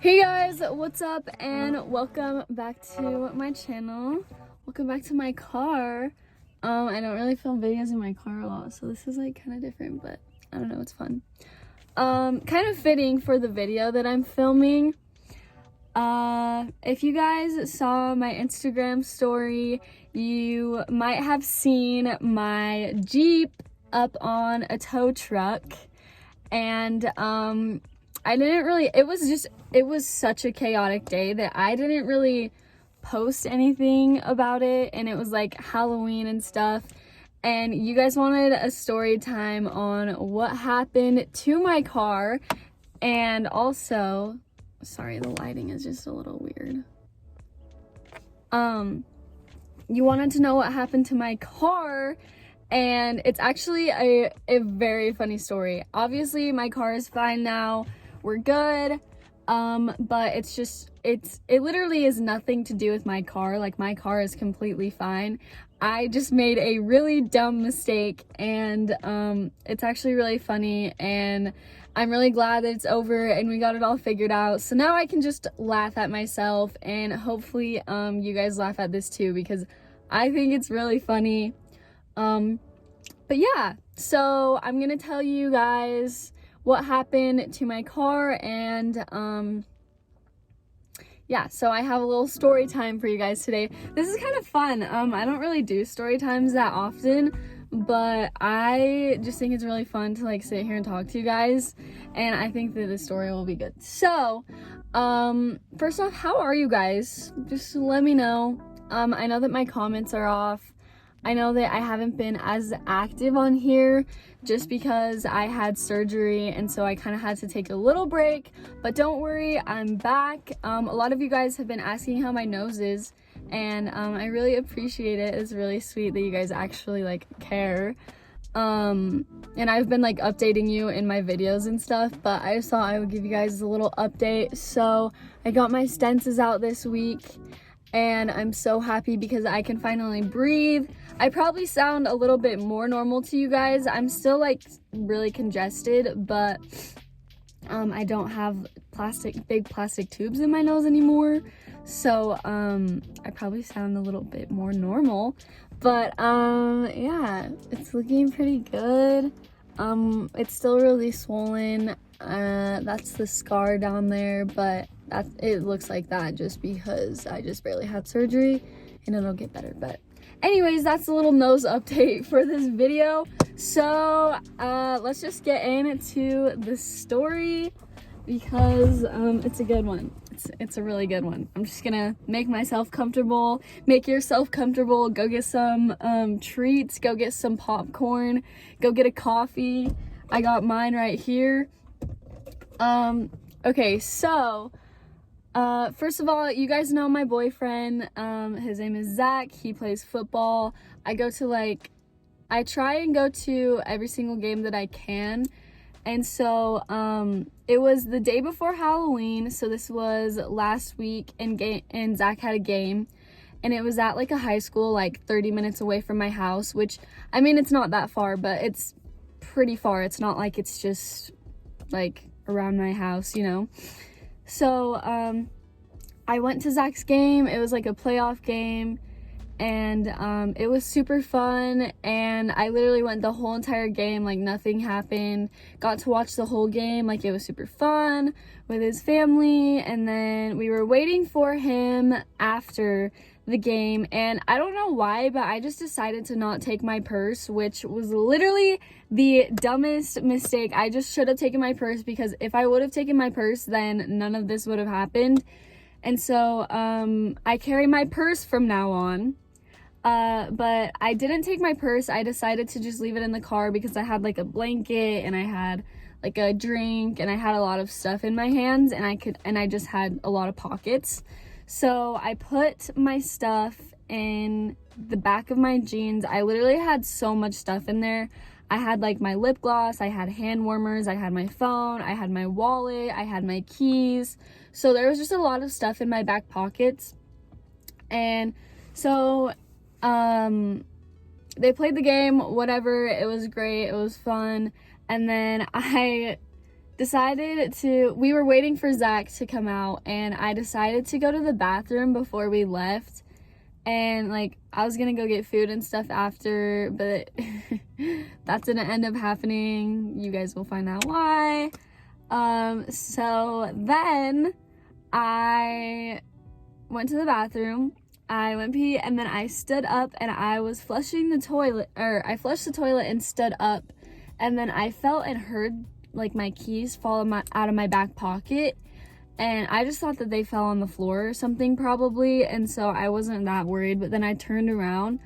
Hey guys, what's up and welcome back to my channel. Welcome back to my car. I don't really film videos in my car a lot, so this is like kind of different, but I don't know, it's fun. Kind of fitting for the video that I'm filming. If you guys saw my Instagram story, you might have seen my Jeep up on a tow truck, and I didn't really, it was such a chaotic day that I didn't really post anything about it, and it was like Halloween and stuff, and you guys wanted a story time on what happened to my car, and also, sorry, the lighting is just a little weird. You wanted to know what happened to my car, and it's actually a very funny story. Obviously, my car is fine now. We're good. But it literally is nothing to do with my car. Like, my car is completely fine. I just made a really dumb mistake, and it's actually really funny, and I'm really glad that it's over and we got it all figured out. So now I can just laugh at myself, and hopefully you guys laugh at this too, because I think it's really funny. But yeah, so I'm gonna tell you guys what happened to my car, and yeah, so I have a little story time for you guys today. This is kind of fun. I don't really do story times that often, but I just think it's really fun to like sit here and talk to you guys, and I think that the story will be good. So first off, how are you guys? Just let me know. I know that my comments are off. I know that I haven't been as active on here just because I had surgery, and so I kind of had to take a little break, but don't worry, I'm back. A lot of you guys have been asking how my nose is, and I really appreciate it. It's really sweet that you guys actually like care. And I've been like updating you in my videos and stuff, but I just thought I would give you guys a little update. So I got my stents out this week, and I'm so happy because I can finally breathe. I probably sound a little bit more normal to you guys. I'm still like really congested, but I don't have big plastic tubes in my nose anymore. So I probably sound a little bit more normal, but yeah, it's looking pretty good. It's still really swollen. That's the scar down there, but it looks like that just because I just barely had surgery, and it'll get better. But anyways, that's a little nose update for this video. So let's just get into the story, because it's a good one. It's a really good one. I'm just gonna make myself comfortable, make yourself comfortable, go get some treats, go get some popcorn, go get a coffee. I got mine right here. Okay, so first of all, you guys know my boyfriend. His name is Zach. He plays football. I try and go to every single game that I can. And so it was the day before Halloween, so this was last week, and Zach had a game, and it was at like a high school like 30 minutes away from my house, which, I mean, it's not that far, but it's pretty far. It's not like it's just like around my house, you know. So I went to Zach's game. It was like a playoff game, and it was super fun, and I literally went the whole entire game, like nothing happened. Got to watch the whole game, like it was super fun with his family, and then we were waiting for him after the game, and I don't know why, but I just decided to not take my purse, which was literally the dumbest mistake. I just should have taken my purse, because if I would have taken my purse, then none of this would have happened. And so I carry my purse from now on, but I didn't take my purse. I decided to just leave it in the car because I had like a blanket, and I had like a drink, and I had a lot of stuff in my hands, and I just had a lot of pockets. So I put my stuff in the back of my jeans. I literally had so much stuff in there. I had like my lip gloss, I had hand warmers, I had my phone, I had my wallet, I had my keys. So there was just a lot of stuff in my back pockets. And so they played the game, whatever. It was great, it was fun. And then I we were waiting for Zach to come out, and I decided to go to the bathroom before we left. And like, I was gonna go get food and stuff after, but that didn't end up happening. You guys will find out why. So then I went to the bathroom, I went pee, and then I stood up and I was flushing the toilet, or I flushed the toilet and stood up, and then I felt and heard like my keys fall out of my back pocket, and I just thought that they fell on the floor or something probably, and so I wasn't that worried. But then I turned around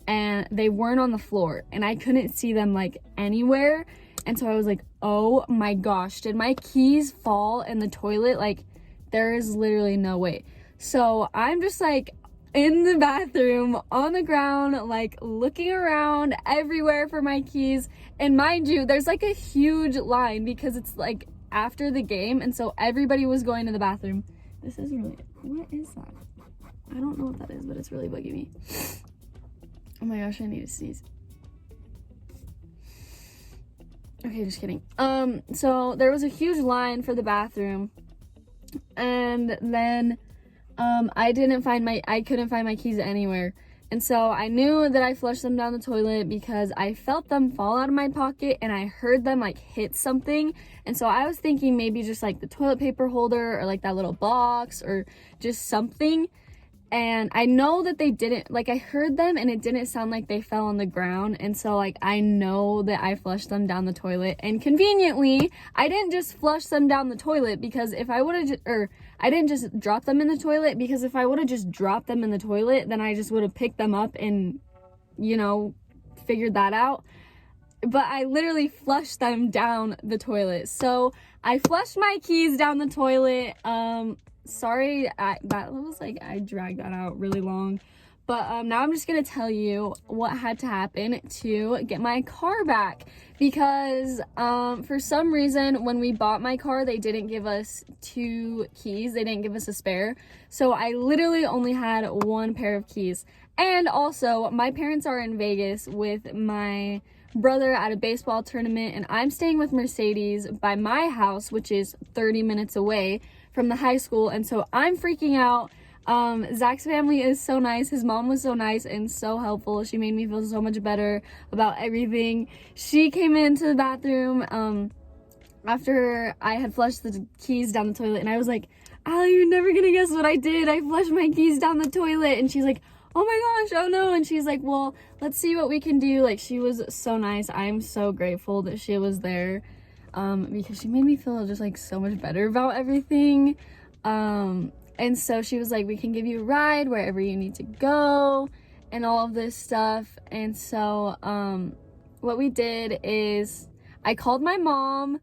and they weren't on the floor, and I couldn't see them like anywhere, and so I was like, oh my gosh, did my keys fall in the toilet? Like, there is literally no way. So I'm just like in the bathroom on the ground, like looking around everywhere for my keys. And mind you, there's like a huge line because it's like after the game, and so everybody was going to the bathroom. This is really, what is that? I don't know what that is, but it's really bugging me. Oh my gosh, I need to sneeze. Okay, just kidding. So there was a huge line for the bathroom, and then I couldn't find my keys anywhere. And so I knew that I flushed them down the toilet because I felt them fall out of my pocket and I heard them like hit something. And so I was thinking maybe just like the toilet paper holder or like that little box or just something. And I know that they didn't, like I heard them and it didn't sound like they fell on the ground. And so like I know that I flushed them down the toilet. And conveniently, I didn't just flush them down the toilet because if I would have, I didn't just drop them in the toilet because if I would have just dropped them in the toilet, then I just would have picked them up and, you know, figured that out. But I literally flushed them down the toilet. So I flushed my keys down the toilet. Sorry, that was like, I dragged that out really long. But now I'm just gonna tell you what had to happen to get my car back. Because for some reason, when we bought my car, they didn't give us 2 keys. They didn't give us a spare. So I literally only had 1 pair of keys. And also, my parents are in Vegas with my brother at a baseball tournament, and I'm staying with Mercedes by my house, which is 30 minutes away from the high school. And so I'm freaking out. Zach's family is so nice. His mom was so nice and so helpful. She made me feel so much better about everything. She came into the bathroom after I had flushed the keys down the toilet, and I was like, Allie, you're never gonna guess what I did. I flushed my keys down the toilet. And she's like, oh my gosh, oh no. And she's like, well, let's see what we can do. Like, she was so nice. I'm so grateful that she was there, because she made me feel just like so much better about everything. And so she was like, we can give you a ride wherever you need to go and all of this stuff. And so what we did is I called my mom.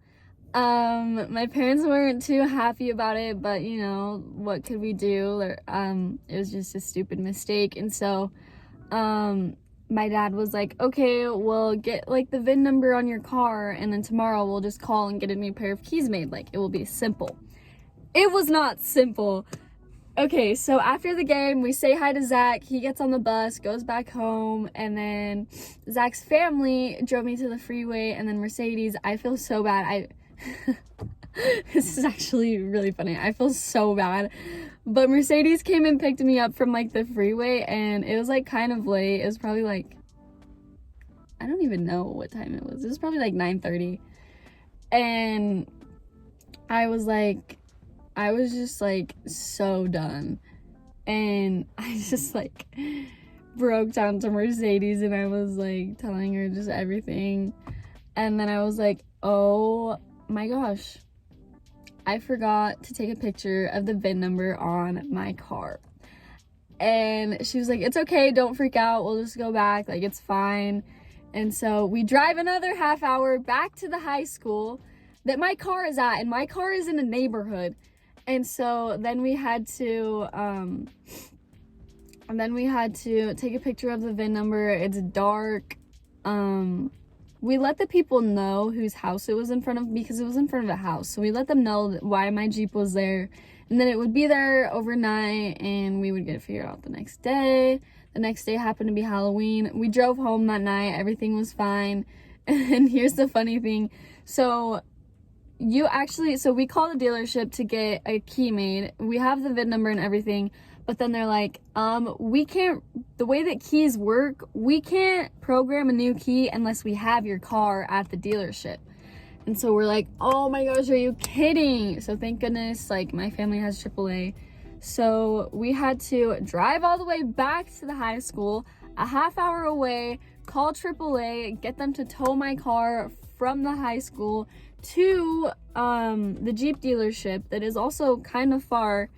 My parents weren't too happy about it, but you know, what could we do? It was just a stupid mistake. And so my dad was like, okay, we'll get like the VIN number on your car, and then tomorrow we'll just call and get a new pair of keys made. Like, it will be simple. It was not simple. Okay, so after the game, we say hi to Zach. He gets on the bus, goes back home, and then Zach's family drove me to the freeway, and then Mercedes, I feel so bad. This is actually really funny. I feel so bad. But Mercedes came and picked me up from like the freeway, and it was like kind of late. It was probably like, I don't even know what time it was. It was probably like 9:30. And I was just like so done. And I just like broke down to Mercedes, and I was like telling her just everything. And then I was like, oh my gosh, I forgot to take a picture of the VIN number on my car. And she was like, it's okay, don't freak out, we'll just go back, like, it's fine. And so we drive another half hour back to the high school that my car is at, and my car is in a neighborhood. And so then we had to take a picture of the VIN number. It's dark. We let the people know whose house it was in front of, because it was in front of a house. So we let them know why my Jeep was there, and then it would be there overnight, and we would get it figured out the next day. The next day happened to be Halloween. We drove home that night. Everything was fine. And here's the funny thing. So so we call the dealership to get a key made. We have the VIN number and everything, but then they're like, we can't, the way that keys work, we can't program a new key unless we have your car at the dealership. And so we're like, oh my gosh, are you kidding? So thank goodness, like, my family has AAA. So we had to drive all the way back to the high school, a half hour away, call AAA, get them to tow my car from the high school to the Jeep dealership that is also kind of far.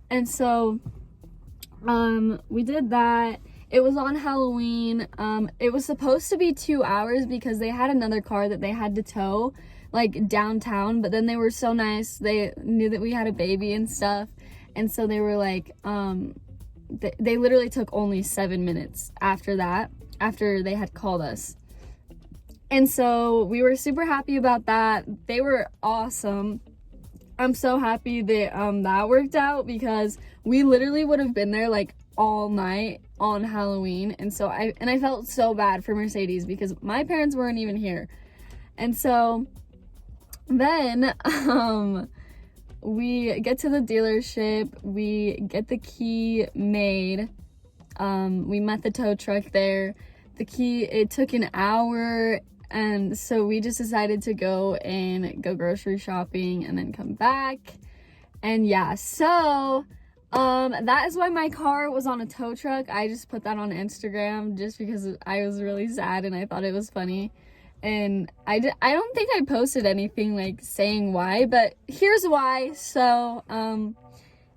And so we did that. It was on Halloween. It was supposed to be 2 hours because they had another car that they had to tow, like, downtown, but then they were so nice. They knew that we had a baby and stuff, and so they were like, they literally took only 7 minutes after that, after they had called us. And so we were super happy about that. They were awesome. I'm so happy that that worked out, because we literally would have been there like all night on Halloween. And so I felt so bad for Mercedes because my parents weren't even here. And so then we get to the dealership, we get the key made. We met the tow truck there. The key, it took an hour. And so we just decided to go grocery shopping and then come back. And yeah, so that is why my car was on a tow truck. I just put that on Instagram just because I was really sad and I thought it was funny. And I don't think I posted anything like saying why, but here's why. So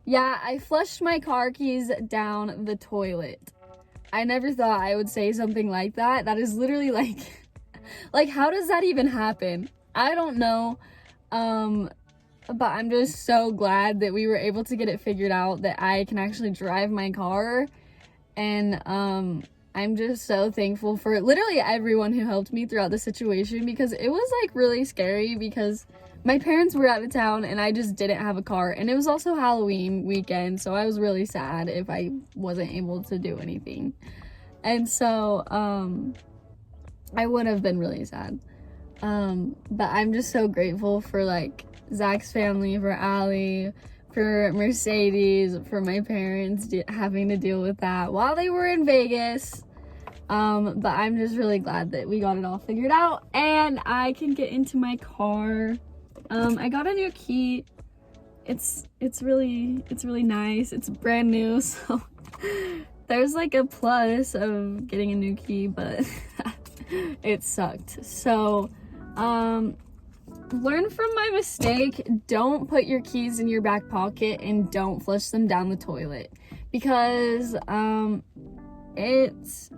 yeah, I flushed my car keys down the toilet. I never thought I would say something like that. That is literally like how does that even happen? I don't know. But I'm just so glad that we were able to get it figured out, that I can actually drive my car. And I'm just so thankful for literally everyone who helped me throughout the situation, because it was like really scary because my parents were out of town and I just didn't have a car, and it was also Halloween weekend, so I was really sad if I wasn't able to do anything. And so I would have been really sad. But I'm just so grateful for like Zach's family, for Allie, for Mercedes, for my parents having to deal with that while they were in Vegas. But I'm just really glad that we got it all figured out and I can get into my car. I got a new key. It's really nice. It's brand new, so there's like a plus of getting a new key, but it sucked. So learn from my mistake. Don't put your keys in your back pocket and don't flush them down the toilet, because it's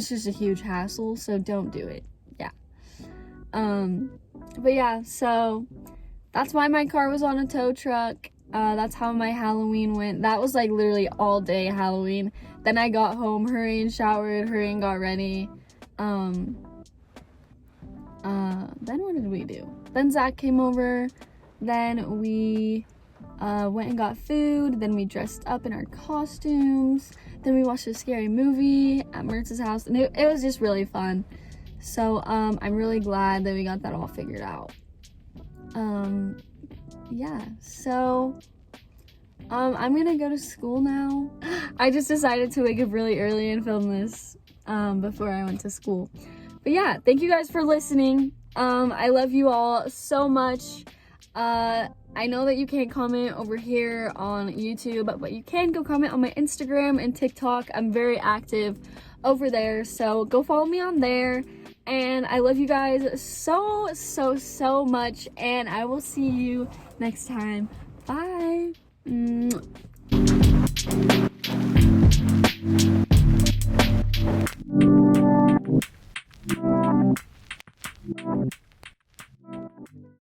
just a huge hassle, so don't do it. Yeah. But yeah, so that's why my car was on a tow truck. That's how my Halloween went. That was like literally all day Halloween. Then I got home, hurry and showered, hurry and got ready. Then what did we do? Then Zach came over. Then we went and got food. Then we dressed up in our costumes. Then we watched a scary movie at Mertz's house, and it was just really fun. So I'm really glad that we got that all figured out. Yeah, so I'm gonna go to school now. I just decided to wake up really early and film this before I went to school. But yeah, thank you guys for listening. I love you all so much. I know that you can't comment over here on YouTube, but you can go comment on my Instagram and TikTok. I'm very active over there, so go follow me on there. And I love you guys so much, and I will see you next time. Bye.